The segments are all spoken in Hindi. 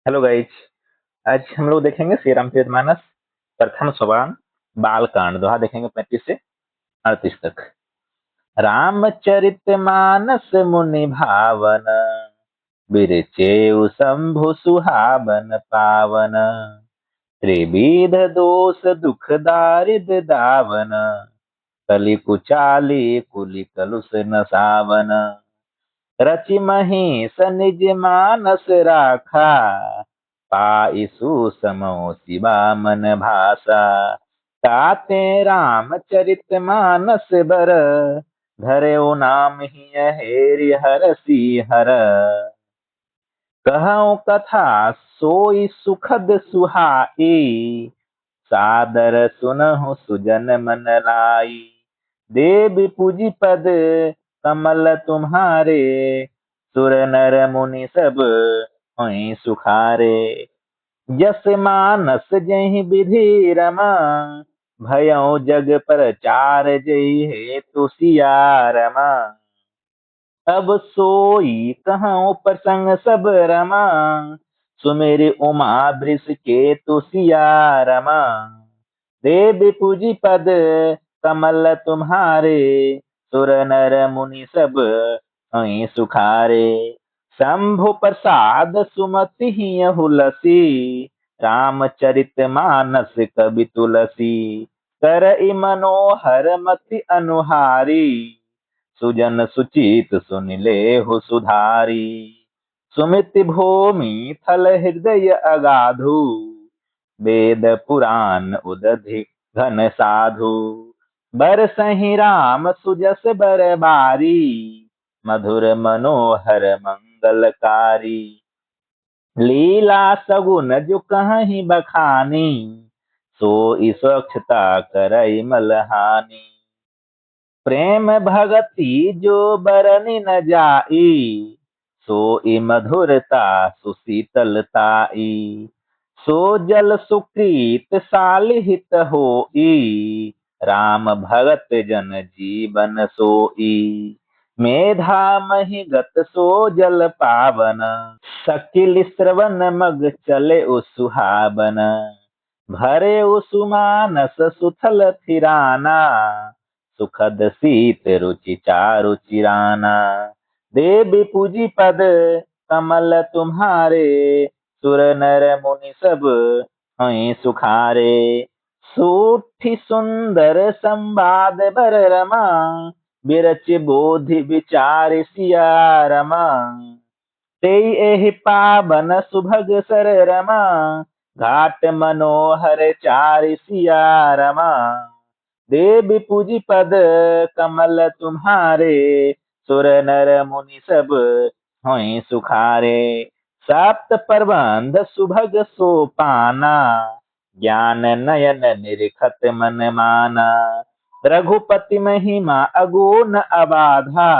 Hello guys. आज हम लोग देखेंगे श्री रामचरितमानस प्रथम सोपान बालकांड दोहा देखेंगे 35 से 38 तक। रामचरितमानस मुनि भावन, बिरचेउ शंभु सुहावन पावन। त्रिविध दोष दुख दारिद दावन, कलि कुचाली कुलि कलुष नसावन। रचि महेश निज मानस राखा, पाई सुसमो शिवा मन भाषा। ताते रामचरित मानस बर, धर्यो नाम ही हेरि हरषि हर। कहऊँ कथा सोई सुखद सुहाई, सादर सुनहु सुजन मन लाई। देव पूजी पद कमल तुम्हारे, सुर नर मुनि सब होई सुखारे। जस मानस जहि विधि रमा, भयउ जग पर चार जय हेतु सिया रमा। अब सोई कहऊँ प्रसंग सब रमा, सुमेरि उमा वृष केतु सिया रमा। देव पूजी पद कमल तुम्हारे, सुर नर मुनि सब हई सुखारे। शंभु प्रसाद सुमति हुलसी, रामचरित मानस कवि तुलसी। करई मनोहर मति अनुहारी, सुजन सुचित सुन लेहु सुधारी। सुमिति भूमि थल हृदय अगाधु, वेद पुराण उदधि घन साधु। बरसहि राम सुजस बर बारी, मधुर मनोहर मंगलकारी। लीला सगुन जो कहीं बखानी, सोई स्वच्छता करई मलहानी। प्रेम भगति जो बरनि न जाई, सोई मधुरता सुशीतलताई। सो जल सुकृत सालिहित होई, राम भगत जन जीवन सोई। मेधा मही गत सो जल पावन, सकिल श्रवण मग चले सुहावन। भरे सुमानस सुथल थिराना, सुखद शीत रुचि चारु चिराना। देव पूजी पद कमल तुम्हारे, सुर नर मुनि सब हई सुखारे। सूठी सुंदर संवाद बर रमा, बिरच बोधि विचार सिया रमा। तेई एहि पावन सुभग सर रमा, घाट मनोहर चारि सिया रमा। देव पूजी पद कमल तुम्हारे, सुर नर मुनि सब होई सुखारे। सप्त प्रबंध सुभग सोपाना, ज्ञान नयन निरखत मन माना। रघुपति महिमा अगुण अबाधा,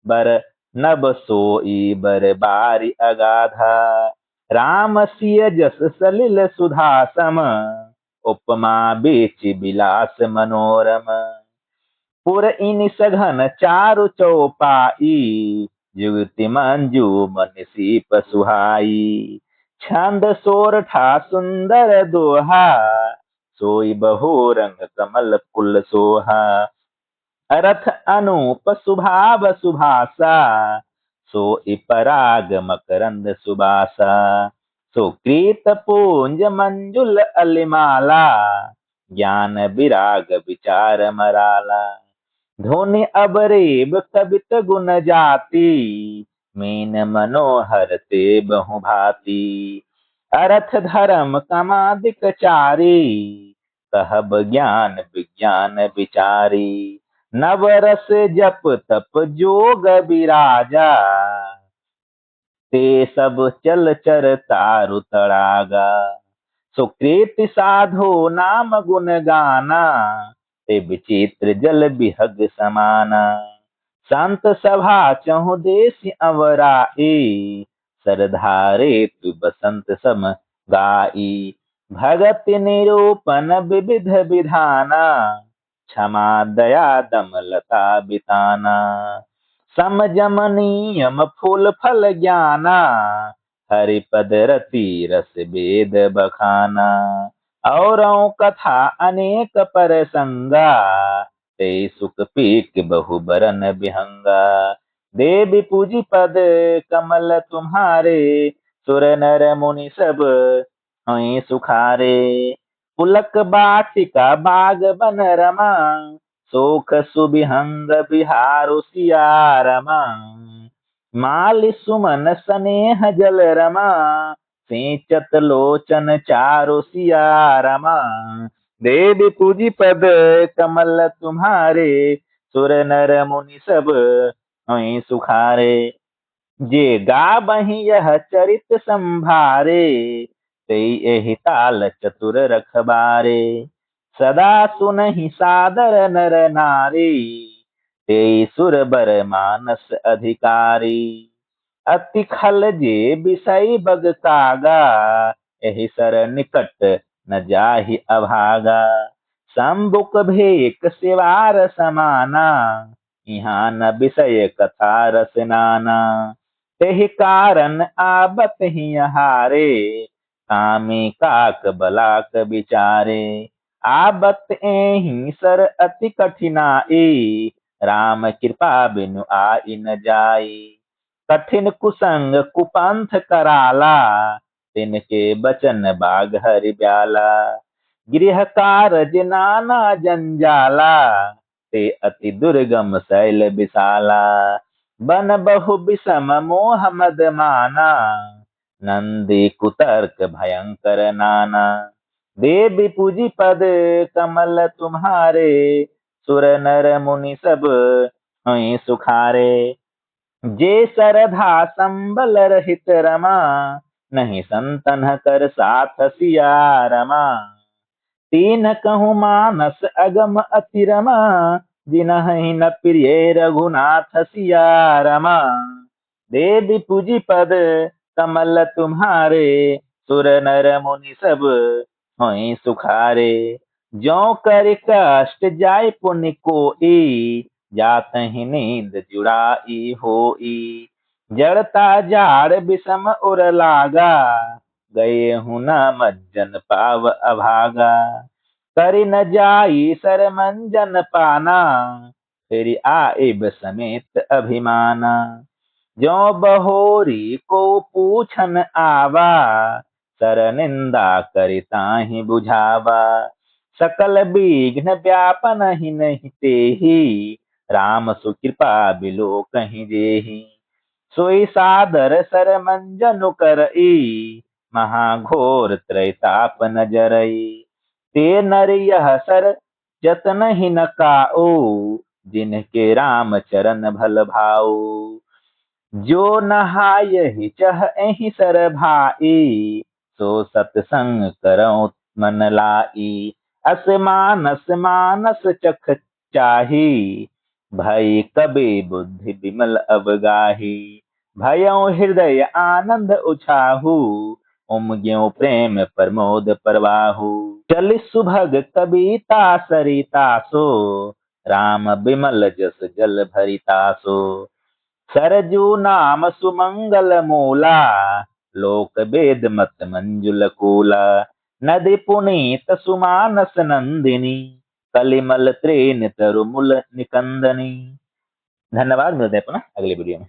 बर नभ सोई बर बारी अगाधा। राम सिय जस सलिल सुधा सम, उपमा बीच बिलास मनोरम। पुर इन सघन चारु चौपाई, जुगति मंजू मन सीप सुहाई। छंद सोरठा सुंदर दोहा, सोई बहु रंग कमल कुल सोहा। अरथ अनूप सुभाव सुभासा, सोई पराग मकरंद सुबासा। सुकृत पूंज मंजुल अलिमाला, ज्ञान विराग विचार मराला। धुनि अबरेब कबित गुण जाति, मीन मनोहर ते बहु भांति। अर्थ धर्म कामादिक चारी, कहब ज्ञान विज्ञान विचारी। नवरस जप तप जोग विराजा, ते सब चल चर तारु तड़ागा। सुकृत साधो नाम गुण गाना, ते विचित्र जल बिहग समाना। संत सभा चहु देश अवराई, सरधारे तु बसंत सम गाई। भगत निरूपण विविध विधाना, क्षमा दया दमलता बिताना। समजम नियम फूल फल ज्ञाना, हरिपद रति रस वेद बखाना। औरों कथा अनेक परसंगा, ते सुख पीक बहु बरन बिहंगा। देवी पूजी पद कमल तुम्हारे, सुर नर मुनि सब हुई सुखारे। पुलक बाटिका बाग बन रमा, शोक सुबिहंग बिहारु सिया रमा। माल सुमन स्नेह जल रमा, सिंचत लोचन चारु सिया रमा। देवी पूजी पद कमल तुम्हारे, सुर नर मुनि सब हुई सुखारे। जे गावहि यह चरित संभारे, ते एहि ताल चतुर रखबारे। सदा सुनहि सादर नर नारी, ते सुर बर मानस अधिकारी। अति खल जे विषय बग कागा, एहि सर निकट न जाहि अभागा। संबुक भेक सिवार समाना, यहाँ न विषय कथा रस नाना। तेहि कारण आबत ही हारे, कामी काक बलाक बिचारे। आबत एहि सर अति कठिनाई, राम कृपा बिनु आई न जाई। कठिन कुसंग कुपंथ कराला, तिनके बचन बाग हरि ब्याला। गृह कारज नाना जंजाला, ते अति दुर्गम शैल विशाला। बन बहु विषम मोह मद माना, नंदी कुतर्क भयंकर नाना। देवी पूजी पद कमल तुम्हारे, सुर नर मुनि सब हुई सुखारे। जे सरधा संबल रहित रमा, नहीं संतन कर साथ सिया रमा। तीन कहूँ मानस अगम अति रमा, जिनहि न प्रिय रघुनाथ सिया रमा। देवी पूजी पद कमल तुम्हारे, सुर नर मुनि सब हुई सुखारे। ज्यों कर कष्ट जाय पुनि कोई, जातहि नींद जुड़ाई होई। जड़ता जाड़ विषम उर लागा, गए हूँ न मज्जन पाव अभागा। करि न जाई सर मंजन पाना, फिर आइब समेत अभिमाना। ज्यों बहोरी को पूछन आवा, सर निंदा करि ताहि बुझावा। सकल विघ्न व्यापन ही नहीं तेहि, राम सुकृपा बिलो कहीं जेहि। सोई सादर सर मंजनु करई, महाघोर त्रैताप न जरई। ते नर यह सर जतन ही न काऊ, जिनके राम चरण भल भाऊ। जो नहायहि चह एहि सर भाई, सो सतसंग करौ मन लाई। अस मानस मानस चख चाही, भई कबि बुद्धि विमल अवगाही। भयउ हृदय आनंद उछाहु, उमग्यो प्रेम प्रमोद परवाहु। चल सुभग कबीता सरिता सो, राम बिमल जस जल भरिता सो। सरजू नाम सुमंगल मूला, लोक वेद मत मंजुल कूला। नदी पुनीत सुमानस नंदिनी, कलिमल त्रेन तरु मूल निकंदनी। धन्यवाद, मिलते हैं पुनः अगली वीडियो में।